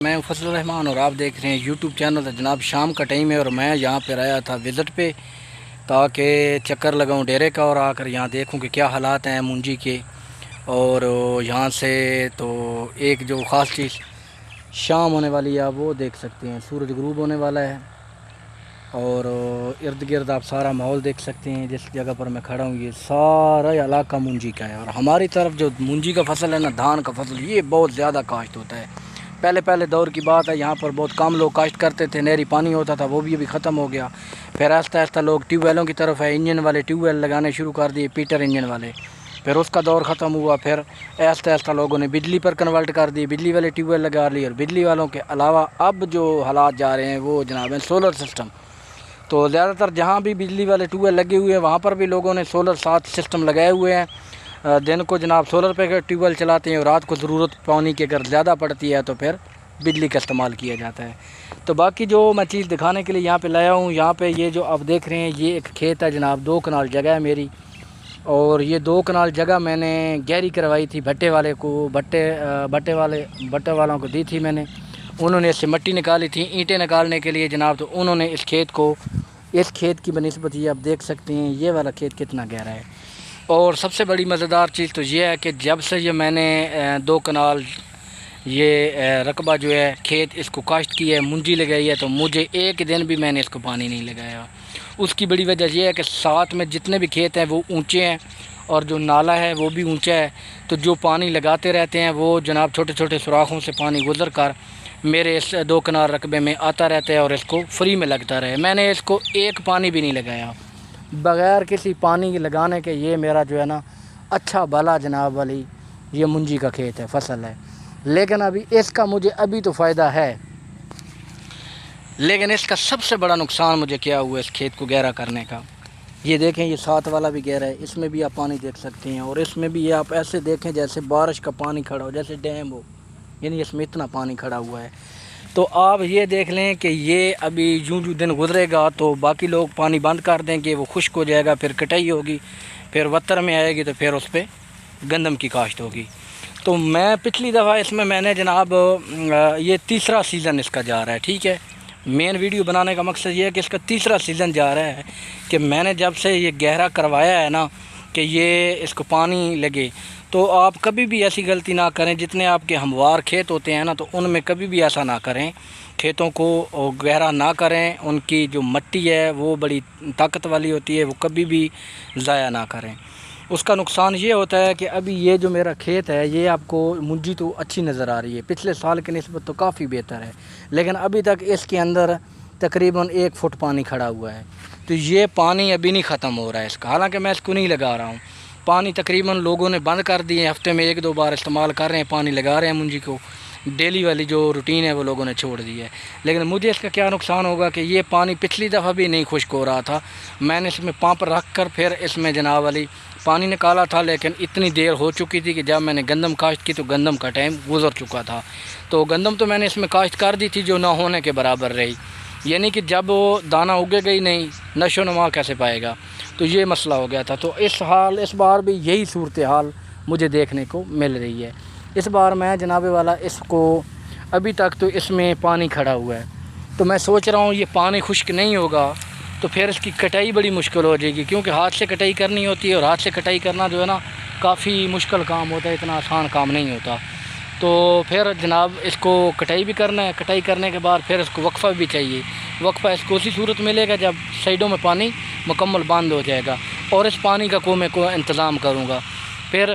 میں فضل الرحمان اور آپ دیکھ رہے ہیں یوٹیوب چینل ہے جناب. شام کا ٹائم ہے اور میں یہاں پہ آیا تھا وزٹ پہ تاکہ چکر لگاؤں ڈیرے کا اور آ کر یہاں دیکھوں کہ کیا حالات ہیں منجی کے. اور یہاں سے تو ایک جو خاص چیز شام ہونے والی ہے آپ وہ دیکھ سکتے ہیں, سورج غروب ہونے والا ہے اور ارد گرد آپ سارا ماحول دیکھ سکتے ہیں. جس جگہ پر میں کھڑا ہوں یہ سارا علاقہ منجی کا ہے اور ہماری طرف جو منجی کا فصل ہے نا, دھان کا فصل, یہ بہت زیادہ کاشت ہوتا ہے. پہلے دور کی بات ہے, یہاں پر بہت کم لوگ کاشت کرتے تھے, نہری پانی ہوتا تھا, وہ بھی ابھی ختم ہو گیا. پھر آہستہ آہستہ لوگ ٹیوب ویلوں کی طرف ہے, انجن والے ٹیوب ویل لگانے شروع کر دیے, پیٹر انجن والے. پھر اس کا دور ختم ہوا, پھر آہستہ آہستہ لوگوں نے بجلی پر کنورٹ کر دی, بجلی والے ٹیوب ویل لگا لی. اور بجلی والوں کے علاوہ اب جو حالات جا رہے ہیں وہ جناب ہیں سولر سسٹم. تو زیادہ تر جہاں بھی بجلی والے ٹیوب ویل لگے ہوئے ہیں وہاں پر بھی لوگوں نے سولر ساتھ سسٹم لگائے ہوئے ہیں. دن کو جناب سولر پہ ٹیوب ویل چلاتے ہیں اور رات کو ضرورت پانی کی اگر زیادہ پڑتی ہے تو پھر بجلی کا استعمال کیا جاتا ہے. تو باقی جو میں چیز دکھانے کے لیے یہاں پہ لایا ہوں, یہاں پہ یہ جو آپ دیکھ رہے ہیں یہ ایک کھیت ہے جناب. 2 کنال جگہ ہے میری اور یہ 2 کنال جگہ میں نے گہری کروائی تھی بھٹے والے کو, بھٹے والوں کو دی تھی میں نے. انہوں نے اس سے مٹی نکالی تھی اینٹیں نکالنے کے لیے جناب. تو انہوں نے اس کھیت کی بنسبت یہ آپ دیکھ سکتے ہیں یہ والا کھیت کتنا گہرا ہے. اور سب سے بڑی مزیدار چیز تو یہ ہے کہ جب سے یہ میں نے 2 کنال یہ رقبہ جو ہے کھیت اس کو کاشت کی ہے, منجی لگائی ہے, تو مجھے ایک دن بھی میں نے اس کو پانی نہیں لگایا. اس کی بڑی وجہ یہ ہے کہ ساتھ میں جتنے بھی کھیت ہیں وہ اونچے ہیں اور جو نالا ہے وہ بھی اونچا ہے. تو جو پانی لگاتے رہتے ہیں وہ جناب چھوٹے چھوٹے سوراخوں سے پانی گزر کر میرے اس 2 کنال رقبے میں آتا رہتا ہے اور اس کو فری میں لگتا رہے. میں نے اس کو ایک پانی بھی نہیں لگایا بغیر کسی پانی لگانے کے. یہ میرا جو ہے نا اچھا بھلا جناب والی یہ منجی کا کھیت ہے, فصل ہے. لیکن اس کا مجھے ابھی تو فائدہ ہے, لیکن اس کا سب سے بڑا نقصان مجھے کیا ہوا اس کھیت کو گہرا کرنے کا. یہ دیکھیں یہ 7 والا بھی گہرا ہے, اس میں بھی آپ پانی دیکھ سکتے ہیں. اور اس میں بھی یہ آپ ایسے دیکھیں جیسے بارش کا پانی کھڑا ہو, جیسے ڈیم ہو, یعنی اس میں اتنا پانی کھڑا ہوا ہے. تو آپ یہ دیکھ لیں کہ یہ ابھی جو دن گزرے گا تو باقی لوگ پانی بند کر دیں گے, وہ خشک ہو جائے گا, پھر کٹائی ہوگی, پھر وتر میں آئے گی تو پھر اس پہ گندم کی کاشت ہوگی. تو میں پچھلی دفعہ اس میں نے جناب یہ 3را سیزن اس کا جا رہا ہے, ٹھیک ہے. مین ویڈیو بنانے کا مقصد یہ ہے کہ اس کا 3را سیزن جا رہا ہے کہ میں نے جب سے یہ گہرا کروایا ہے نا کہ یہ اس کو پانی لگے. تو آپ کبھی بھی ایسی غلطی نہ کریں, جتنے آپ کے ہموار کھیت ہوتے ہیں نا تو ان میں کبھی بھی ایسا نہ کریں, کھیتوں کو گہرا نہ کریں. ان کی جو مٹی ہے وہ بڑی طاقت والی ہوتی ہے, وہ کبھی بھی ضائع نہ کریں. اس کا نقصان یہ ہوتا ہے کہ ابھی یہ جو میرا کھیت ہے یہ آپ کو منجی تو اچھی نظر آ رہی ہے, پچھلے سال کی نسبت تو کافی بہتر ہے, لیکن ابھی تک اس کے اندر تقریباً 1 فٹ پانی کھڑا ہوا ہے. تو یہ پانی ابھی نہیں ختم ہو رہا ہے اس کا, حالانکہ میں اس کو نہیں لگا رہا ہوں. پانی تقریباً لوگوں نے بند کر دیے, ہفتے میں 1-2 بار استعمال کر رہے ہیں, پانی لگا رہے ہیں منجی کو. ڈیلی والی جو روٹین ہے وہ لوگوں نے چھوڑ دی ہے. لیکن مجھے اس کا کیا نقصان ہوگا کہ یہ پانی پچھلی دفعہ بھی نہیں خشک ہو رہا تھا. میں نے اس میں پمپ رکھ کر پھر اس میں جناب والی پانی نکالا تھا, لیکن اتنی دیر ہو چکی تھی کہ جب میں نے گندم کاشت کی تو گندم کا ٹائم گزر چکا تھا. تو گندم تو میں نے اس میں کاشت کر دی تھی جو نہ ہونے کے برابر رہی, یعنی کہ جب وہ دانہ اگے گئی نہیں نشو و نما کیسے پائے گا. تو یہ مسئلہ ہو گیا تھا. تو اس بار بھی یہی صورتحال مجھے دیکھنے کو مل رہی ہے. اس بار میں جناب والا اس کو ابھی تک تو اس میں پانی کھڑا ہوا ہے, تو میں سوچ رہا ہوں یہ پانی خشک نہیں ہوگا تو پھر اس کی کٹائی بڑی مشکل ہو جائے گی, کیونکہ ہاتھ سے کٹائی کرنی ہوتی ہے اور ہاتھ سے کٹائی کرنا جو ہے نا کافی مشکل کام ہوتا ہے, اتنا آسان کام نہیں ہوتا. تو پھر جناب اس کو کٹائی بھی کرنا ہے, کٹائی کرنے کے بعد پھر اس کو وقفہ بھی چاہیے. وقفہ اس کو اسی صورت ملے گا جب سائڈوں میں پانی مکمل بند ہو جائے گا, اور اس پانی کا میں کو انتظام کروں گا. پھر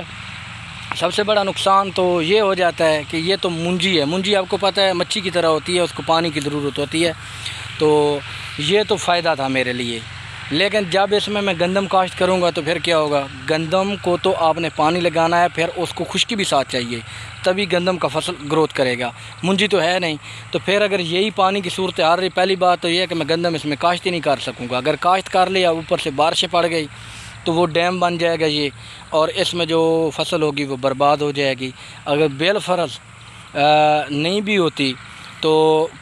سب سے بڑا نقصان تو یہ ہو جاتا ہے کہ یہ تو منجی ہے, منجی آپ کو پتہ ہے مچھی کی طرح ہوتی ہے, اس کو پانی کی ضرورت ہوتی ہے. تو یہ تو فائدہ تھا میرے لیے. لیکن جب اس میں گندم کاشت کروں گا تو پھر کیا ہوگا, گندم کو تو آپ نے پانی لگانا ہے, پھر اس کو خشکی بھی ساتھ چاہیے تبھی گندم کا فصل گروتھ کرے گا. منجی تو ہے نہیں, تو پھر اگر یہی پانی کی صورت آ رہی, پہلی بات تو یہ ہے کہ میں گندم اس میں کاشت ہی نہیں کر سکوں گا. اگر کاشت کر لیا اوپر سے بارشیں پڑ گئی تو وہ ڈیم بن جائے گا یہ, اور اس میں جو فصل ہوگی وہ برباد ہو جائے گی. اگر بالفرض نہیں بھی ہوتی تو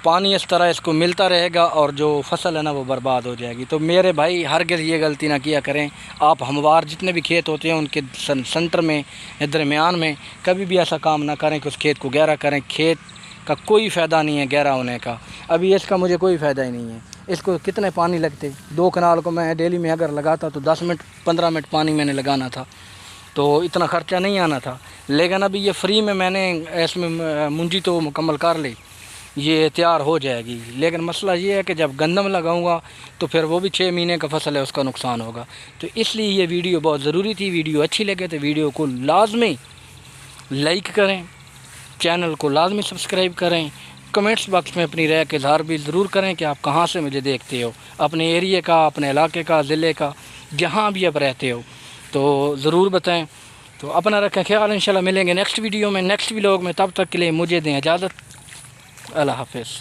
پانی اس طرح اس کو ملتا رہے گا اور جو فصل ہے نا وہ برباد ہو جائے گی. تو میرے بھائی ہرگز یہ غلطی نہ کیا کریں. آپ ہموار جتنے بھی کھیت ہوتے ہیں ان کے سنٹر میں درمیان میں کبھی بھی ایسا کام نہ کریں کہ اس کھیت کو گہرا کریں. کھیت کا کوئی فائدہ نہیں ہے گہرا ہونے کا. ابھی اس کا مجھے کوئی فائدہ ہی نہیں ہے. اس کو کتنے پانی لگتے, 2 کنال کو میں ڈیلی میں اگر لگاتا تو 10 منٹ 15 منٹ پانی میں نے لگانا تھا, تو اتنا خرچہ نہیں آنا تھا. لیکن ابھی یہ فری میں نے اس میں منجی تو مکمل کر لی, یہ تیار ہو جائے گی. لیکن مسئلہ یہ ہے کہ جب گندم لگاؤں گا تو پھر وہ بھی 6 مہینے کا فصل ہے, اس کا نقصان ہوگا. تو اس لیے یہ ویڈیو بہت ضروری تھی. ویڈیو اچھی لگے تو ویڈیو کو لازمی لائک کریں, چینل کو لازمی سبسکرائب کریں, کمنٹس باکس میں اپنی رائے کا اظہار بھی ضرور کریں کہ آپ کہاں سے مجھے دیکھتے ہو, اپنے ایریے کا, اپنے علاقے کا, ضلع کا, جہاں بھی آپ رہتے ہو تو ضرور بتائیں. تو اپنا رکھیں خیال, انشاءاللہ ملیں گے نیکسٹ ویڈیو میں, نیکسٹ ولاگ میں. تب تک کے لیے مجھے دیں اجازت. اللہ حافظ.